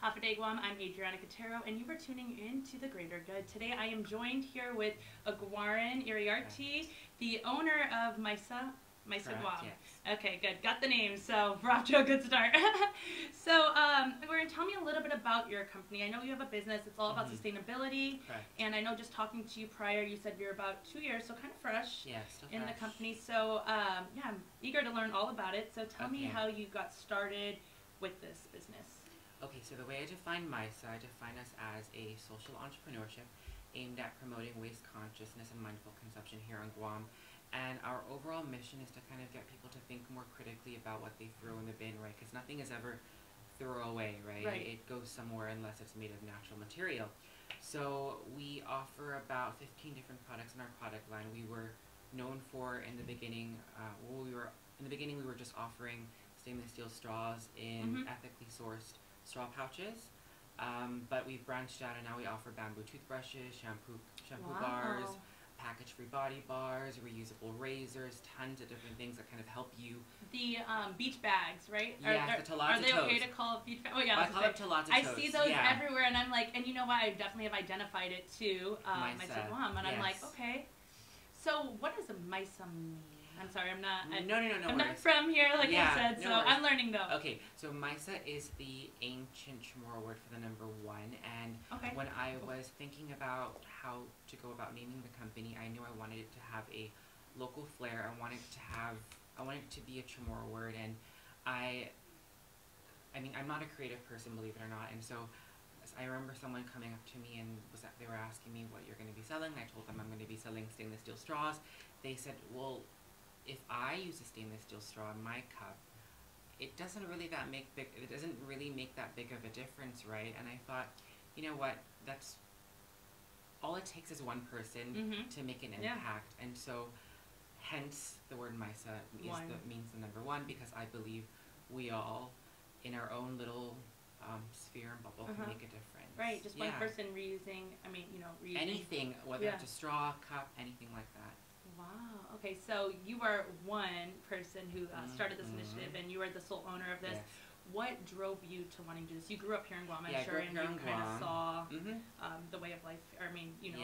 Half a Day Guam. I'm Adriana Catero, and you are tuning in to the Greater GU'd. Today I am joined here with Aguaran Iriarty, the owner of Maisa Guam. Yes. Okay, good. Got the name, so we're off to a good start. So, Aguaran, tell me a little bit about your company. I know you have a business. It's all about sustainability. Correct. And I know just talking to you prior, you said you're about 2 years, so kind of fresh in the company. So, yeah, I'm eager to learn all about it. So tell me how you got started with this business. Okay, so the way I define Maisa, I define us as a social entrepreneurship aimed at promoting waste consciousness and mindful consumption here on Guam. And our overall mission is to kind of get people to think more critically about what they throw in the bin, right? Because nothing is ever throwaway, right? It goes somewhere unless it's made of natural material. So we offer about 15 different products in our product line. We were known for in the beginning, we were just offering stainless steel straws in ethically sourced straw pouches, but we've branched out and now we offer bamboo toothbrushes, shampoo bars, package-free body bars, reusable razors, tons of different things that kind of help you. The beach bags, right? Yeah, the Talata Are they okay to call it beach bags? Oh yeah, I call it Talata totes. I see those everywhere, and I'm like, and you know what? I definitely have identified it too, Maisa Guam, and I'm like, okay. So what does a Maisa mean? I'm sorry, I'm not. No I'm not from here, like I said, so I'm learning though. Okay, so Maisa is the ancient Chamorro word for the number 1, and when I was thinking about how to go about naming the company, I knew I wanted it to have a local flair. I wanted it to be a Chamorro word, and I mean, I'm not a creative person, believe it or not, and so I remember someone coming up to me and they were asking me what you're going to be selling. I told them I'm going to be selling stainless steel straws. They said, well, if I use a stainless steel straw in my cup, it doesn't really make that big of a difference, right? And I thought, you know what, that's all it takes is one person to make an impact. And so hence the word Maisa means the number 1, because I believe we all in our own little sphere and bubble can make a difference. Right, just one person reusing anything, whether it's a straw, cup, anything like that. Wow. Okay, so you are one person who started this initiative, and you are the sole owner of this. Yes. What drove you to wanting to do this? You grew up here in Guam, I'm sure, and you kind of saw the way of life, or I mean, you know,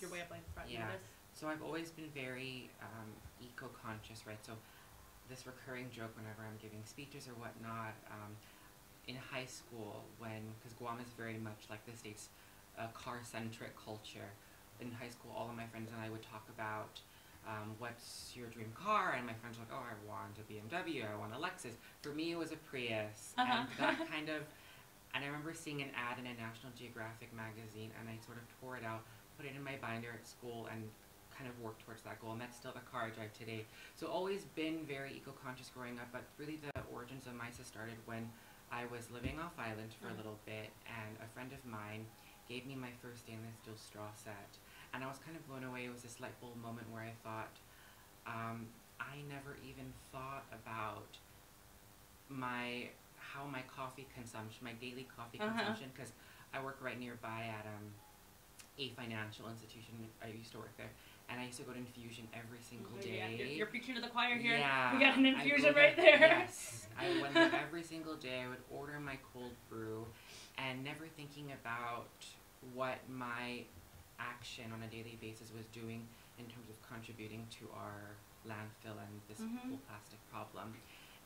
your way of life brought you to this. So I've always been very eco-conscious, right? So this recurring joke whenever I'm giving speeches or whatnot, in high school, because Guam is very much like the States, a car-centric culture. In high school, all of my friends and I would talk about what's your dream car, and my friends were like, oh, I want a BMW, I want a Lexus. For me, it was a Prius, and that kind of, and I remember seeing an ad in a National Geographic magazine, and I sort of tore it out, put it in my binder at school, and kind of worked towards that goal, and that's still the car I drive today. So always been very eco-conscious growing up, but really the origins of Maisa started when I was living off island for a little bit, and a friend of mine gave me my first stainless steel straw set. And I was kind of blown away. It was this light bulb moment where I thought, I never even thought about how my coffee consumption, my daily coffee consumption, because I work right nearby at a financial institution. I used to work there, and I used to go to infusion every single day. Yeah, you're preaching to the choir here. Yeah, we got an infusion right there. Yes, I went there every single day. I would order my cold brew, and never thinking about what my action on a daily basis was doing in terms of contributing to our landfill and this whole plastic problem.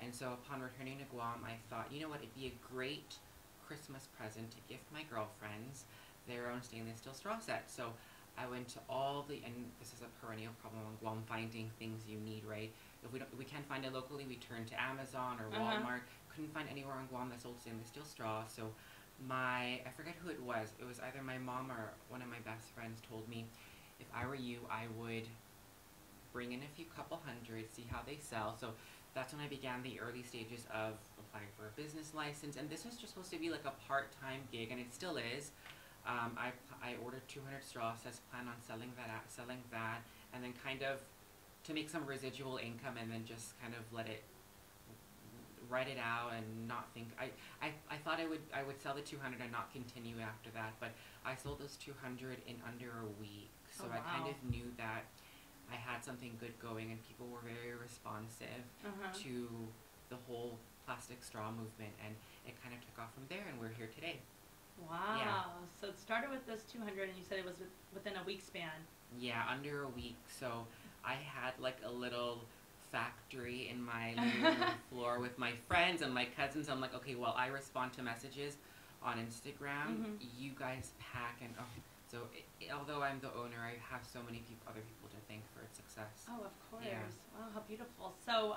And so upon returning to Guam, I thought, you know what, it'd be a great Christmas present to gift my girlfriends their own stainless steel straw set. So I went to and this is a perennial problem in Guam, finding things you need, right? If we can't find it locally, we turn to Amazon or Walmart. Couldn't find anywhere on Guam that sold stainless steel straw, so I forget who it was either my mom or one of my best friends told me, if I were you, I would bring in a couple hundred, see how they sell. So that's when I began the early stages of applying for a business license, and this was just supposed to be like a part-time gig, and it still is. I ordered 200 straw sets, plan on selling that, and then kind of to make some residual income, and then just kind of write it out and not think. I thought I would sell the 200 and not continue after that, but I sold those 200 in under a week. So I kind of knew that I had something good going, and people were very responsive to the whole plastic straw movement, and it kind of took off from there, and we're here today. Wow. Yeah. So it started with this 200, and you said it was within a week span. Yeah, under a week. So I had like a little factory in my living room floor with my friends and my cousins. I'm like, okay, well, I respond to messages on Instagram. You guys pack, and although I'm the owner, I have so many other people to thank for its success. Oh, of course. Yeah. Wow, how beautiful. So,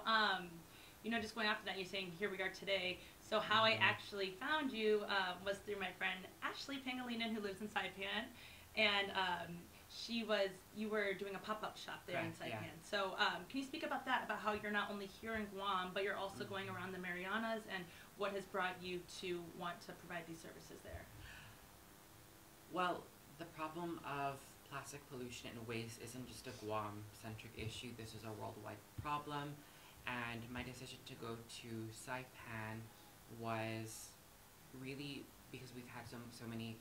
just going after that, you're saying here we are today. So how I actually found you was through my friend Ashley Pangilinan, who lives in Saipan, and you were doing a pop-up shop there in Saipan. Yeah. So can you speak about that, about how you're not only here in Guam, but you're also going around the Marianas, and what has brought you to want to provide these services there? Well, the problem of plastic pollution and waste isn't just a Guam-centric issue. This is a worldwide problem, and my decision to go to Saipan was really because we've had so many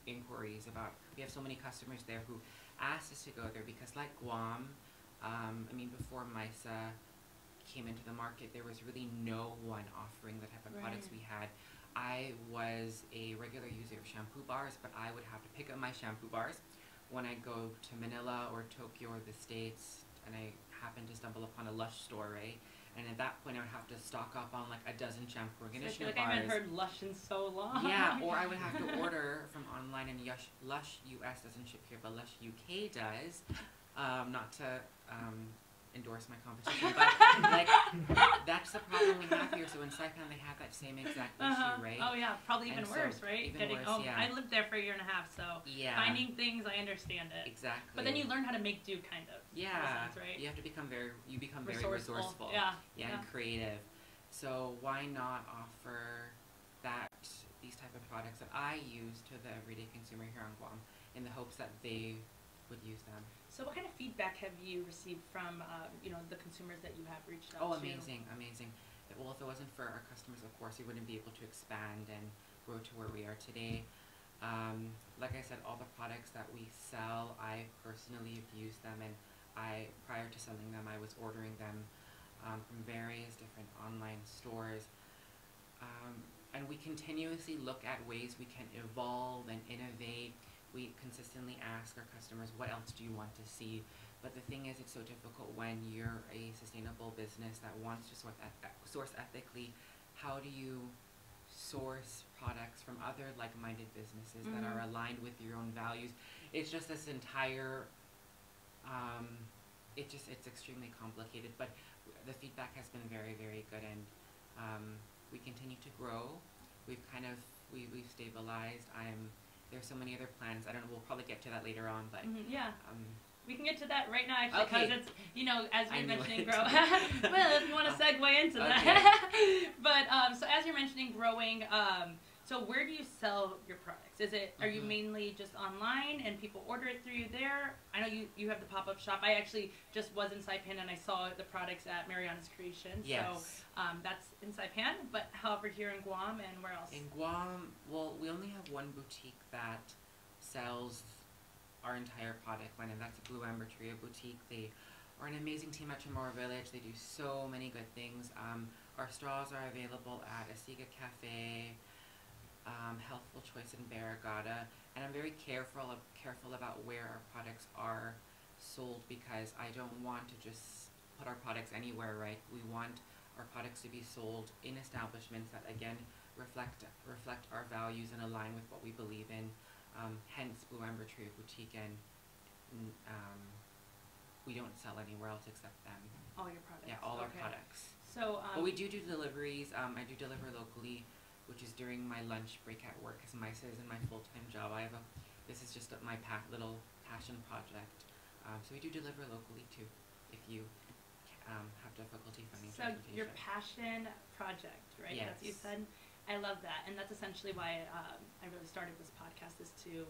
inquiries about, we have so many customers there who asked us to go there because, like Guam, before Maisa came into the market, there was really no one offering the type of products we had. I was a regular user of shampoo bars, but I would have to pick up my shampoo bars when I go to Manila or Tokyo or the States, and I happened to stumble upon a Lush store, right? And at that point, I would have to stock up on like a dozen shampoo and conditioner bars. I haven't heard Lush in so long. Yeah, or I would have to order from online, and Lush US doesn't ship here, but Lush UK does. Not to endorse my competition, but like that's the problem we have here. So in Saipan, they have that same exact issue, right? Oh yeah, probably even worse, right? Even worse, yeah. I lived there for a year and a half, so finding things, I understand it. Exactly. But then you learn how to make do, kind of. Yeah. Sense, right? You have to become very resourceful. Yeah. And creative. So why not offer these type of products that I use to the everyday consumer here on Guam, in the hopes that they would use them. So what kind of feedback have you received from, the consumers that you have reached out to? Oh, amazing. Well, if it wasn't for our customers, of course, we wouldn't be able to expand and grow to where we are today. Like I said, all the products that we sell, I personally have used them, and prior to selling them, I was ordering them from various different online stores. And we continuously look at ways we can evolve and innovate. We consistently ask our customers, what else do you want to see? But the thing is, it's so difficult when you're a sustainable business that wants to source ethically. How do you source products from other like-minded businesses that are aligned with your own values? It's just this entire, it's extremely complicated, but the feedback has been very, very good, and we continue to grow. We've stabilized. There's so many other plans. I don't know, we'll probably get to that later on, but we can get to that right now, actually, because it's, as you're mentioning grow. Well, if you want to segue into that. But, so as you're mentioning growing, so where do you sell your products? Are you mainly just online and people order it through you there? I know you have the pop-up shop. I actually just was in Saipan and I saw the products at Mariana's Creation. Yes. So that's in Saipan, but however here in Guam, and where else? In Guam, well, we only have one boutique that sells our entire product line, and that's Blue Amber Trio Boutique. They are an amazing team at Chamorro Village. They do so many good things. Our straws are available at Asiga Cafe, Healthful Choice in Barragata, and I'm very careful about where our products are sold, because I don't want to just put our products anywhere, right? We want our products to be sold in establishments that, again, reflect our values and align with what we believe in. Hence Blue Amber Trio Boutique, and we don't sell anywhere else except them. All your products. Yeah, all our products. So, but we do deliveries. I do deliver locally, which is during my lunch break at work, because Maisa isn't my full-time job. This is just my little passion project. So we do deliver locally too, if you have difficulty finding transportation. So your passion project, right? Yes. That's what you said. I love that, and that's essentially why I really started this podcast, is to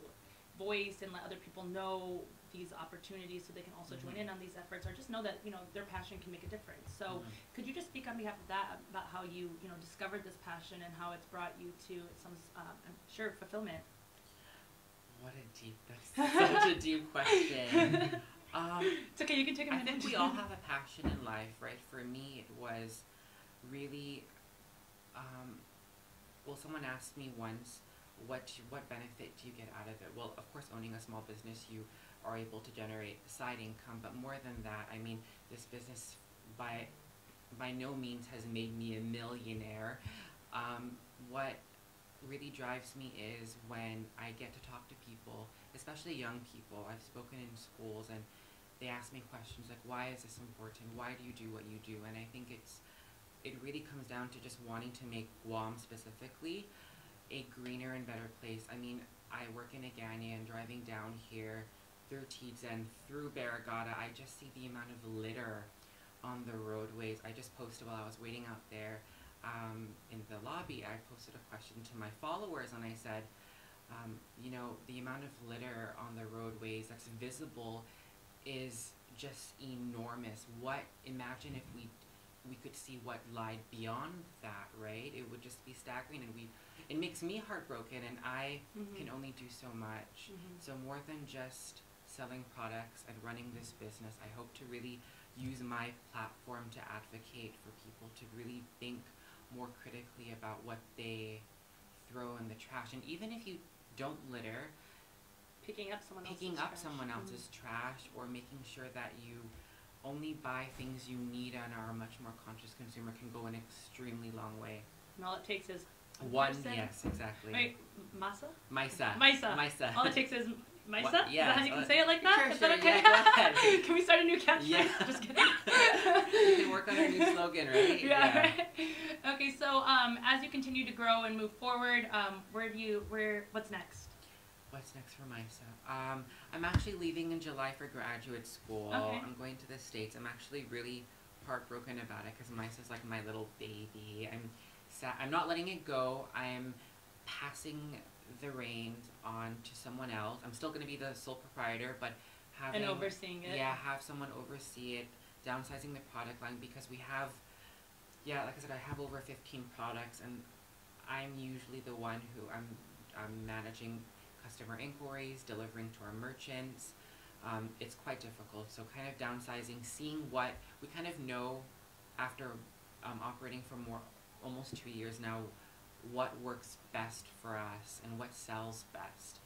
voice and let other people know these opportunities, so they can also join in on these efforts, or just know that their passion can make a difference. So could you just speak on behalf of that, about how you discovered this passion and how it's brought you to some I'm sure fulfillment? That's such a deep question. It's okay, you can take a minute. I think we all have a passion in life, right? For me, it was really well, someone asked me once, what benefit do you get out of it? Well, of course, owning a small business, you are able to generate side income, but more than that, I mean, this business by no means has made me a millionaire. What really drives me is when I get to talk to people, especially young people. I've spoken in schools and they ask me questions like, why is this important? Why do you do what you do? And I think it really comes down to just wanting to make Guam specifically a greener and better place. I mean, I work in Agania, and driving down here through Tizen, through Barragata, I just see the amount of litter on the roadways. I just posted while I was waiting out there in the lobby, I posted a question to my followers and I said, you know, the amount of litter on the roadways that's visible is just enormous. Imagine if we could see what lied beyond that, right? It would just be staggering, and it makes me heartbroken, and I can only do so much. So more than just selling products and running this business, I hope to really use my platform to advocate for people to really think more critically about what they throw in the trash. And even if you don't litter, Picking up someone else's trash, or making sure that you only buy things you need and are a much more conscious consumer can go an extremely long way. And all it takes is one person. Yes, exactly. Wait, Maisa? Maisa. All it takes is Maisa? What? Yeah. Is that how you can say it like that? Sure, Is that sure, okay? yeah, go ahead. Can we start a new catchphrase? Yeah. Just kidding. You can work on a new slogan, right? Yeah. Right. Okay, so as you continue to grow and move forward, what's next? What's next for Maisa? I'm actually leaving in July for graduate school. Okay. I'm going to the States. I'm actually really heartbroken about it because Maisa's like my little baby. I'm sad. I'm not letting it go. I'm passing the reins on to someone else. I'm still going to be the sole proprietor, but having... And overseeing it. Yeah, have someone oversee it, downsizing the product line, because we have... Yeah, like I said, I have over 15 products, and I'm usually the one who I'm managing customer inquiries, delivering to our merchants. It's quite difficult. So kind of downsizing, seeing what we kind of know after operating for almost 2 years now, what works best for us and what sells best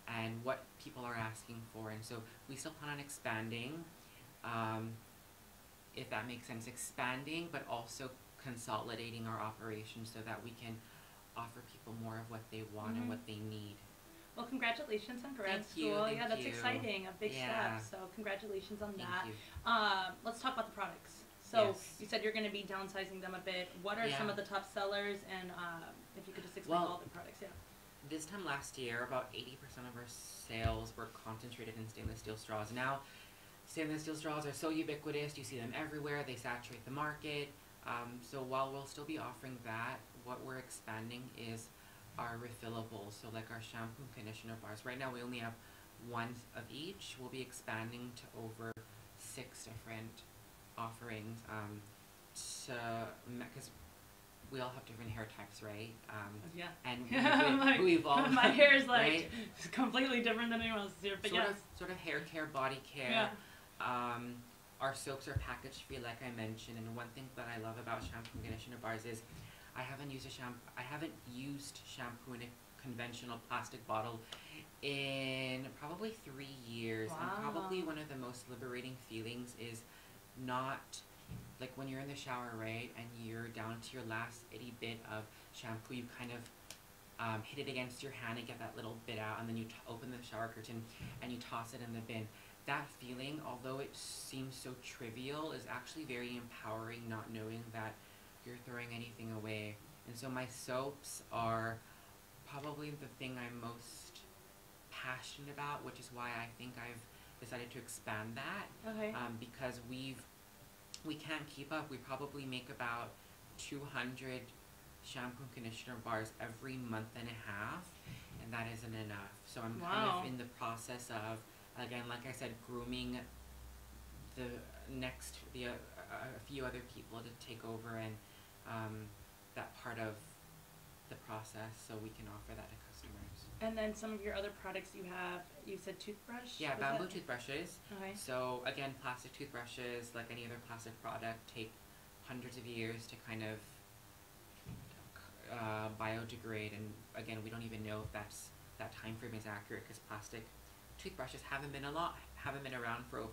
and what people are asking for. And so we still plan on expanding, if that makes sense, expanding, but also consolidating our operations so that we can offer people more of what they want and what they need. Well, congratulations on grad Thank you, school. thank Yeah, that's you. exciting, a big step. So congratulations on Thank that. you. Let's talk about the products. So Yes. you said you're going to be downsizing them a bit. What are some of the top sellers, and if you could just explain all the products, This time last year, about 80% of our sales were concentrated in stainless steel straws. Now, stainless steel straws are so ubiquitous, you see them everywhere, they saturate the market. So while we'll still be offering that, what we're expanding is our refillables, so like our shampoo and conditioner bars. Right now we only have one of each. We'll be expanding to over 6 different offerings, because we all have different hair types, right? And we've all my hair is like right? completely different than anyone else's here, but sort of hair care, body care. Our soaps are package free, like I mentioned, and one thing that I love about shampoo and conditioner bars is I haven't used shampoo in a conventional plastic bottle in probably 3 years. Wow. And probably one of the most liberating feelings is not like when you're in the shower, right, and you're down to your last itty bit of shampoo, you kind of hit it against your hand and get that little bit out, and then you open the shower curtain and you toss it in the bin. That feeling, although it seems so trivial, is actually very empowering, not knowing that you're throwing anything away. And so my soaps are probably the thing I'm most passionate about, which is why I think I've decided to expand that. Okay. Because we can't keep up. We probably make about 200 shampoo and conditioner bars every month and a half, and that isn't enough. So I'm kind of in the process of, again, like I said, grooming a few other people to take over and that part of the process, so we can offer that to customers. And then some of your other products you have, you said toothbrush? Yeah, bamboo toothbrushes. Okay. So again, plastic toothbrushes, like any other plastic product, take hundreds of years to kind of biodegrade, and again, we don't even know if that time frame is accurate because plastic toothbrushes haven't been around for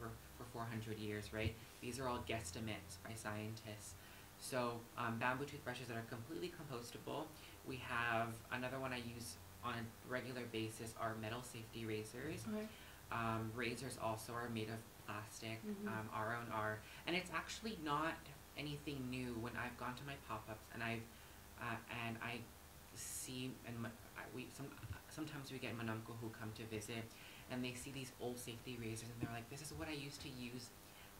400 years, right? These are all guesstimates by scientists. So bamboo toothbrushes that are completely compostable. We have another one I use on a regular basis are metal safety razors. Okay. Razors also are made of plastic. Mhm. Our own are, and it's actually not anything new. When I've gone to my pop-ups and I see sometimes we get manamko who come to visit, and they see these old safety razors, and they're like, "This is what I used to use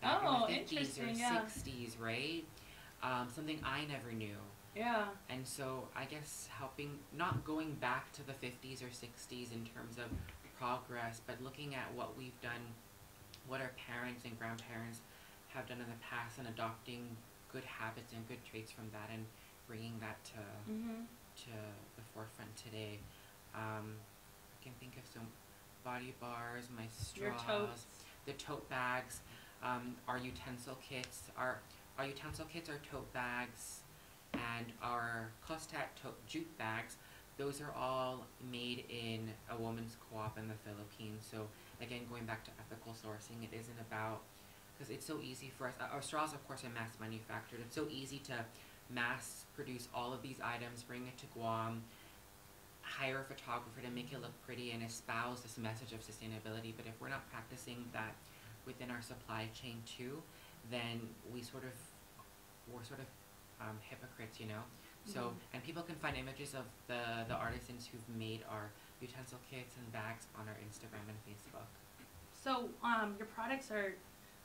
back in the 50s or 60s, right?" Something I never knew. Yeah. And so I guess not going back to the 50s or 60s in terms of progress, but looking at what we've done, what our parents and grandparents have done in the past, and adopting good habits and good traits from that, and bringing that to the forefront today. I can think of some body bars, my Your straws, totes. the tote bags, our utensil kits, our tote bags, and our Kostat tote jute bags. Those are all made in a woman's co-op in the Philippines. So again, going back to ethical sourcing, it isn't about, because it's so easy for us. Our straws, of course, are mass manufactured. It's so easy to mass produce all of these items, bring it to Guam, hire a photographer to make it look pretty, and espouse this message of sustainability. But if we're not practicing that within our supply chain too, then we're sort of hypocrites, you know. So, and people can find images of the artisans who've made our utensil kits and bags on our Instagram and Facebook. So, your products are,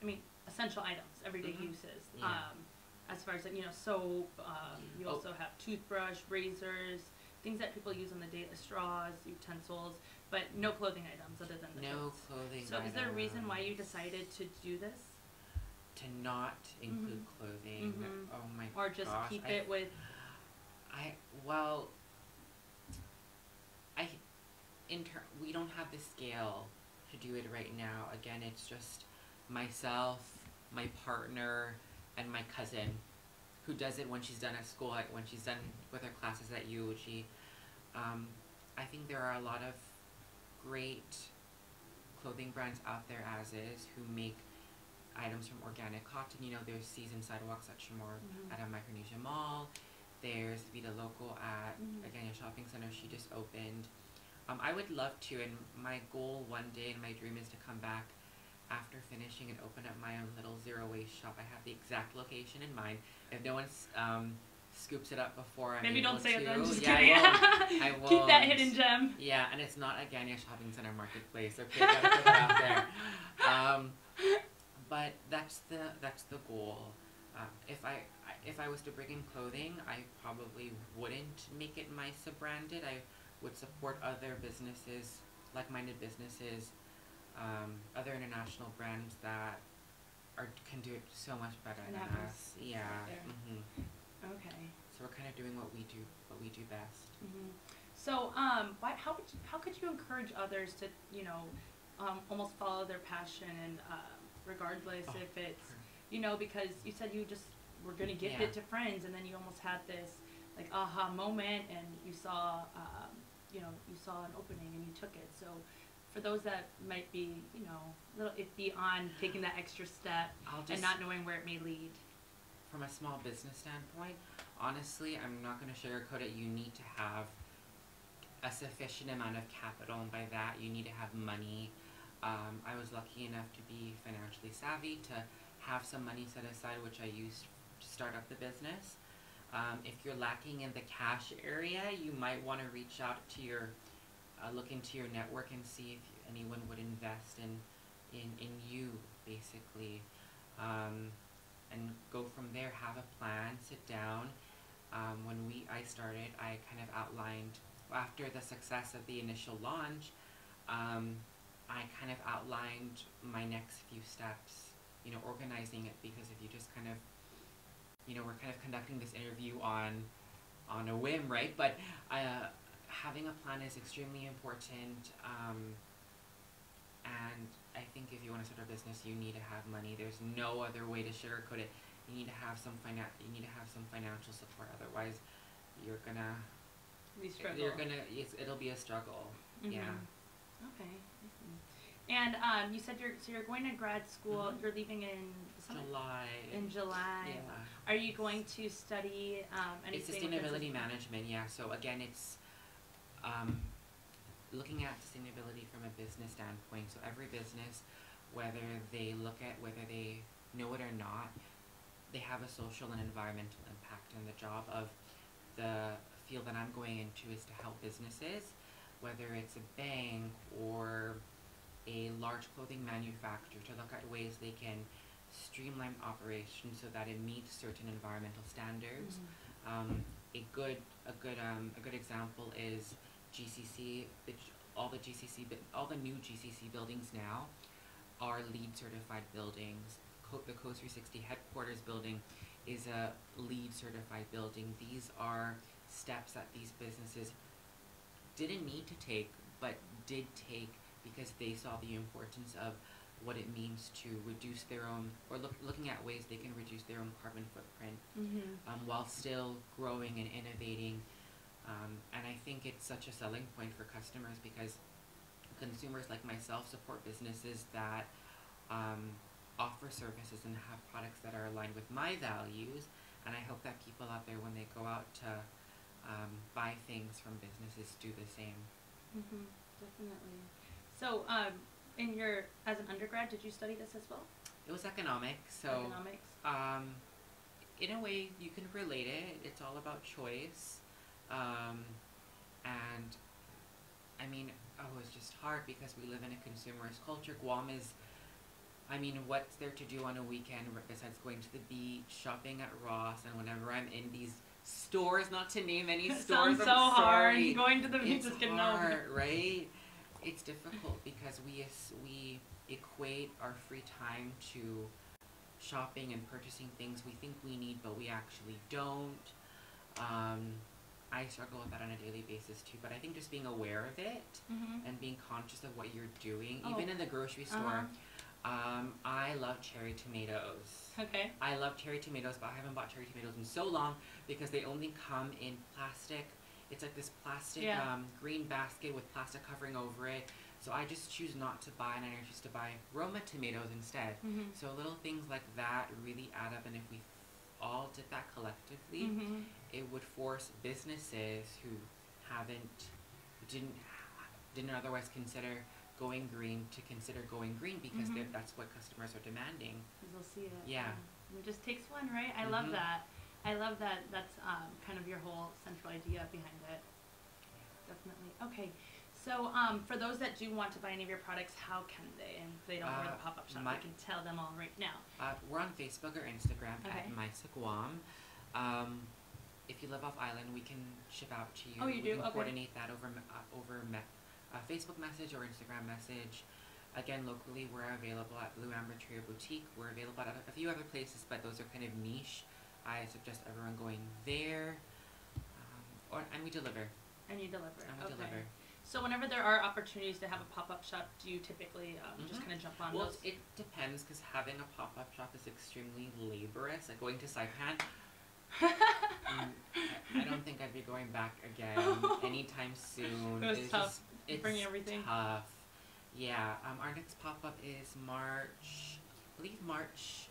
I mean, essential items, everyday uses. Yeah. As far as, like, you know, soap, you also have toothbrush, razors, things that people use on the daily, straws, utensils, but no clothing items other than the No totes. clothing So, is there a reason why you items. decided to do this? To not include clothing? Oh my gosh. Or just keep it with... we don't have the scale to do it right now. Again, it's just myself, my partner, and my cousin, who does it when she's done at school, like when she's done with her classes at UOG. I think there are a lot of great clothing brands out there as is who make items from organic cotton. You know, there's Seasoned Sidewalks at Chamorro at a Micronesia Mall. There's Vida Local at Agania Shopping Center. She just opened. I would love to, and my goal one day and my dream is to come back after finishing and open up my own little zero waste shop. I have the exact location in mind. If no one scoops it up before I'm Maybe able don't say it to, then, just yeah, kidding. I won't. Keep that hidden gem. Yeah, and it's not Agania Shopping Center Marketplace. Okay, gotta put that out there. But that's the goal. If I was to bring in clothing, I probably wouldn't make it Maisa branded. I would support other businesses, like-minded businesses, other international brands that can do it so much better than us. Yeah. Okay. So we're kind of doing what we do best. So, how could you encourage others to, you know, almost follow their passion, and regardless if it's, you know, because you said you just were gonna gift it to friends, and then you almost had this like aha moment, and you saw, you know, you saw an opening and you took it. So, for those that might be, you know, a little iffy on taking that extra step and not knowing where it may lead. From a small business standpoint, honestly, I'm not going to sugarcoat it. You need to have a sufficient amount of capital, and by that, you need to have money. I was lucky enough to be financially savvy, to have some money set aside, which I used to start up the business. If you're lacking in the cash area, you might want to reach out to look into your network and see if anyone would invest in you, basically. And go from there, have a plan, sit down. When I started, I kind of outlined, after the success of the initial launch, I kind of outlined my next few steps, you know, organizing it, because if you just kind of, you know, we're kind of conducting this interview on a whim, right? But having a plan is extremely important, and I think if you want to start a business, you need to have money. There's no other way to sugarcoat it. You need to have some financial support. Otherwise, you're gonna, We struggle. it'll be a struggle. Mm-hmm. Yeah. Okay. And you said you're going to grad school. Mhm. You're leaving in July. In July. Yeah. Are you going to study It's anything? sustainability management. Yeah. So again, it's looking at sustainability from a business standpoint. So every business, whether they know it or not, they have a social and environmental impact. And the job of the field that I'm going into is to help businesses, whether it's a bank or a large clothing manufacturer, to look at ways they can streamline operations so that it meets certain environmental standards. Mm-hmm. A good example is GCC. All the new GCC buildings now are LEED certified buildings. The Coast 360 headquarters building is a LEED certified building. These are steps that these businesses didn't need to take, but did take because they saw the importance of what it means to reduce their own, or looking at ways they can reduce their own carbon footprint, while still growing and innovating. And I think it's such a selling point for customers because consumers like myself support businesses that offer services and have products that are aligned with my values. And I hope that people out there, when they go out to buy things from businesses, do the same. Definitely. So, as an undergrad, did you study this as well? It was economics. So, economics. In a way, you can relate it. It's all about choice. And, I mean, it's just hard because we live in a consumerist culture. Guam is, what's there to do on a weekend besides going to the beach, shopping at Ross, and whenever I'm in these stores, not to name any stores, Sounds so hard. Going to the beach is getting hard, right? It's difficult because we equate our free time to shopping and purchasing things we think we need, but we actually don't. I struggle with that on a daily basis too, but I think just being aware of it and being conscious of what you're doing, even in the grocery store. I love cherry tomatoes. Okay. I love cherry tomatoes, but I haven't bought cherry tomatoes in so long because they only come in plastic. It's like this plastic green basket with plastic covering over it. So I just choose not to buy, and I choose to buy Roma tomatoes instead. So little things like that really add up, and if we all did that collectively, it would force businesses who didn't otherwise consider going green to consider going green because that's what customers are demanding. Because they'll see it. Yeah. It just takes one, right? I love that. I love that. That's kind of your whole central idea behind it. Definitely. Okay. So for those that do want to buy any of your products, how can they? And if they don't go to the pop-up shop, I can tell them all right now. We're on Facebook or Instagram at Maisa Guam. If you live off island, we can ship out to you. Oh, you do? We can Okay. coordinate that over Facebook message or Instagram message. Again, locally, we're available at Blue Amber Trio Boutique. We're available at a few other places, but those are kind of niche. I suggest everyone going there. And we deliver. And you deliver. And we deliver. So whenever there are opportunities to have a pop-up shop, do you typically just kind of jump on those? It depends because having a pop-up shop is extremely laborious. Like going to Saipan, I don't think I'd be going back again anytime soon. It was tough. It's bringing everything. Tough. Yeah. Our next pop-up is March. I believe March.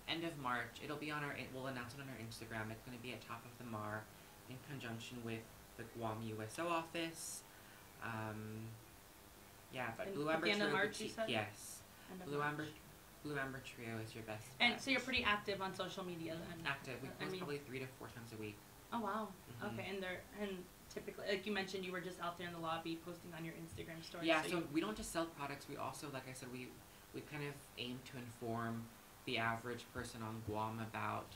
End of March. It'll be on we'll announce it on our Instagram. It's going to be at Top of the Mar in conjunction with the Guam USO office. But Blue Amber Trio Boutique, yes. Blue Amber Trio is your best bet. And so you're pretty active on social media then? Active. We post probably 3 to 4 times a week. Oh wow. Okay, and typically, like you mentioned, you were just out there in the lobby posting on your Instagram stories. Yeah, so we don't just sell products. We also, like I said, we kind of aim to inform the average person on Guam about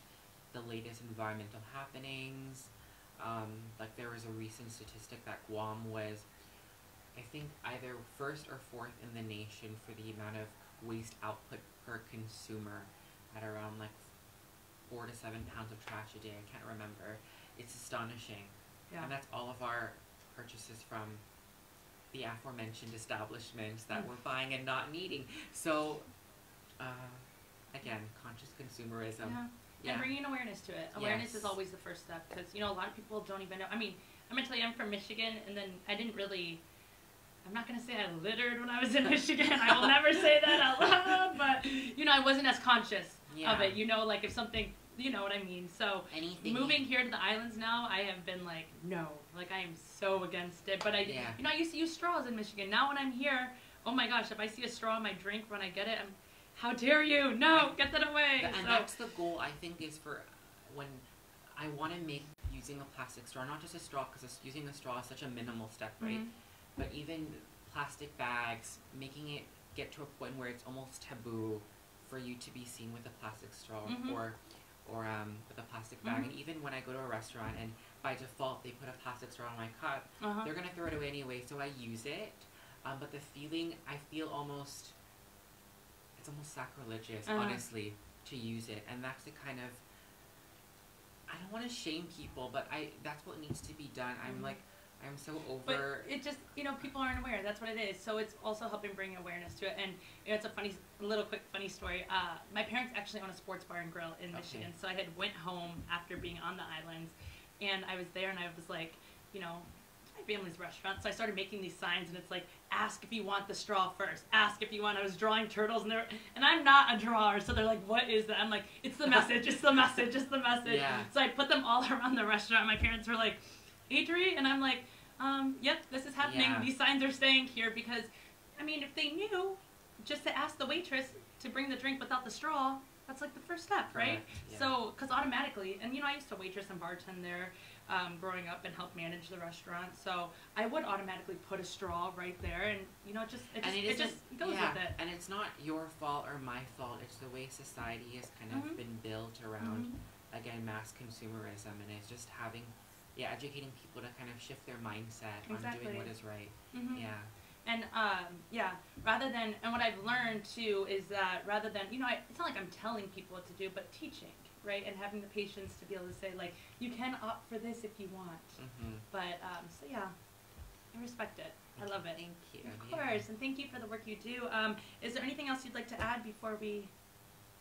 the latest environmental happenings. Like there was a recent statistic that Guam was, I think, either first or fourth in the nation for the amount of waste output per consumer at around like 4 to 7 pounds of trash a day. I can't remember. It's astonishing. Yeah. And that's all of our purchases from the aforementioned establishments that we're buying and not needing. So, again, conscious consumerism. Yeah. Yeah. And bringing awareness to it. Awareness Yes. is always the first step, because, you know, a lot of people don't even know. I mean, I'm going to tell you, I'm from Michigan, and then I didn't really, I'm not going to say I littered when I was in Michigan. I will never say that out loud, but, you know, I wasn't as conscious of it. You know, like if something, you know what I mean. So Anything. moving here to the islands now, I have been like, no, like I am so against it. But you know, I used to use straws in Michigan. Now when I'm here, oh my gosh, if I see a straw in my drink when I get it, how dare you? No, get that away. And that's the goal, I think, is for when I want to make using a plastic straw, not just a straw, because using a straw is such a minimal step, right? But even plastic bags, making it get to a point where it's almost taboo for you to be seen with a plastic straw or with a plastic bag. And even when I go to a restaurant and by default they put a plastic straw in my cup, they're going to throw it away anyway, so I use it. But the feeling, I feel almost, it's almost sacrilegious, honestly, to use it. And that's the kind of, I don't want to shame people, but that's what needs to be done. I'm so over. But it just, you know, people aren't aware. That's what it is. So it's also helping bring awareness to it. And you know, it's a funny, quick funny story. My parents actually own a sports bar and grill in Michigan. So I had went home after being on the islands, and I was there, and I was like, you know, it's my family's restaurant. So I started making these signs, and it's like, ask if you want the straw first. Ask if you want. I was drawing turtles, and I'm not a drawer, so they're like, what is that? I'm like, it's the message. It's the message. It's the message. Yeah. So I put them all around the restaurant. My parents were like, Adri, and I'm like, yep, this is happening. Yeah. These signs are staying here because, I mean, if they knew just to ask the waitress to bring the drink without the straw, that's like the first step, right? Yeah. So, because automatically, and you know, I used to waitress and bartend there growing up and help manage the restaurant, so I would automatically put a straw right there, and you know, it just goes with it. And it's not your fault or my fault. It's the way society has kind of been built around, again, mass consumerism, and it's just having. Yeah, educating people to kind of shift their mindset on doing what is right. Yeah. And, rather than, and what I've learned too is that rather than, you know, it's not like I'm telling people what to do, but teaching, right? And having the patience to be able to say, like, you can opt for this if you want. But, so yeah, I respect it. I love it. Thank you. Of course, and thank you for the work you do. Is there anything else you'd like to add before we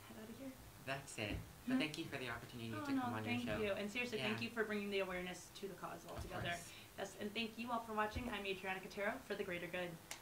head out of here? That's it. But thank you for the opportunity to come on your show. Thank you. And seriously, thank you for bringing the awareness to the cause altogether. Yes, and thank you all for watching. I'm Adriana Catero for the Greater GU'd.